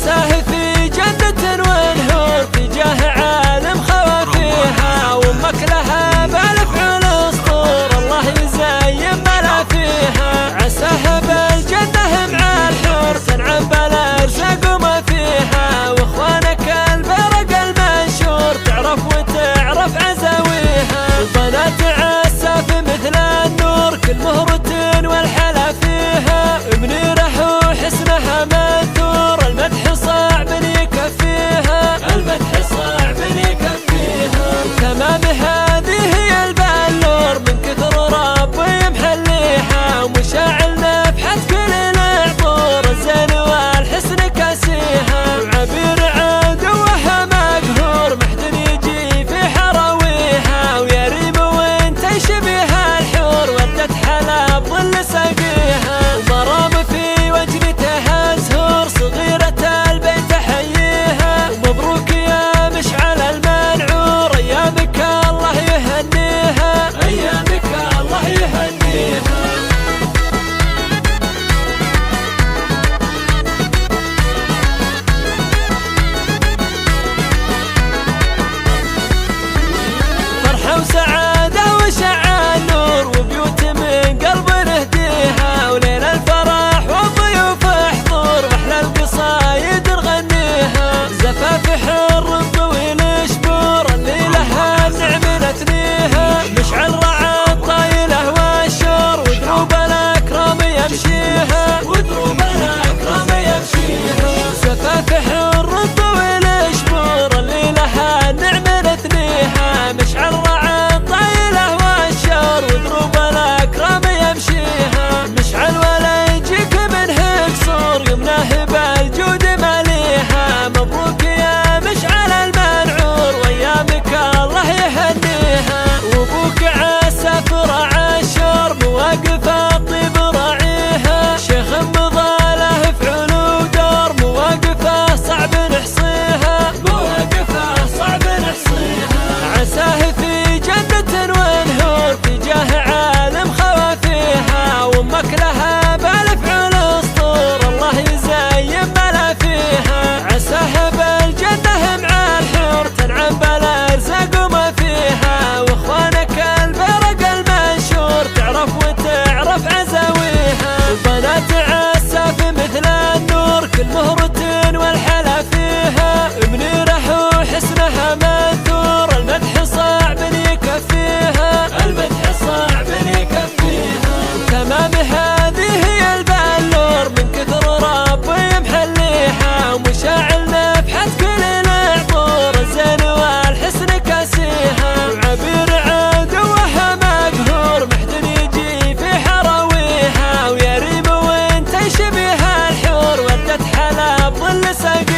عساه في جنة ونهور في جاه عالم خوافيها، وامك لها بالافعال اسطور الله يزين ما فيها. عساها بالجنة مع الحور تنعم بالارزاق وما فيها، واخوانك البرق المنشور تعرف وتعرف عزاويها. البنات عساف مثل النور كل مهرة والحلا فيها، منيرة وحسنها منثور المدح صعب يكفيها، المدح صعب يكفيها. تمام هذه هي البلور من كثر ربي محليها، ومشاعل نفحة كل العطور الزين والحسن كاسيها. عبير عدوها مقهور محد يجي في حراويها، ويا ريم وانت شبيها الحور ودت حلا بظل ساقيها. ضرام في وجنتها زهور صغيرة البيت حييها، مبروك يا مشعل المنعور ايامك الله يهنيها، ايامك الله يهنيها. فرحة وسعادة وشع النور وبيوت من قلب نهديها، وليل الفرح والضيوف حضور واحلى القصايد نغنيها. زفاف حر الطويل شبور اللي لها النعم نثنيها، مشعل رعى الطايله والشور ودروب الاكرام يمشيها، ودروب الاكرام يمشيها. زفاف حر الطويل شبور اللي لها النعم نثنيها، مشعل رعى الطايله والشور ودروب الاكرام يمشيها. مشعل ولا يجيك منه قصور يمناه بالجود ماليها، مبروك يا مشعل المنعور وايامك الله يهنيها. وابوك عساف راعى الشور مواقف الطيب راعيها، شيخ مضاله فعل ودور مواقفه صعب نحصيها، مواقفه صعب نحصيها. عساه في جنة ونهور في جاه عالم خوافيها، وامك لها بالافعال اسطور الله يزين ما فيها. عساها بالجنة مع الحور تنعم بالارزاق وما فيها، واخوانك البرق المنشور تعرف وتعرف عزاويها. البنات عساف مثل النور كل مهرة والحلا فيها، منيرة وحسنها منثور المدح صعب يكفيها، المدح صعب يكفيها. تمام هذه هي البلور من كثر ربي محليها، ومشاعل نفحة كل العطور الزين والحسن كاسيها. عبير عدوها مقهور محد يجي في حراويها، ويا ريم وانت شبيها الحور ودت حلا بظل ساقيها.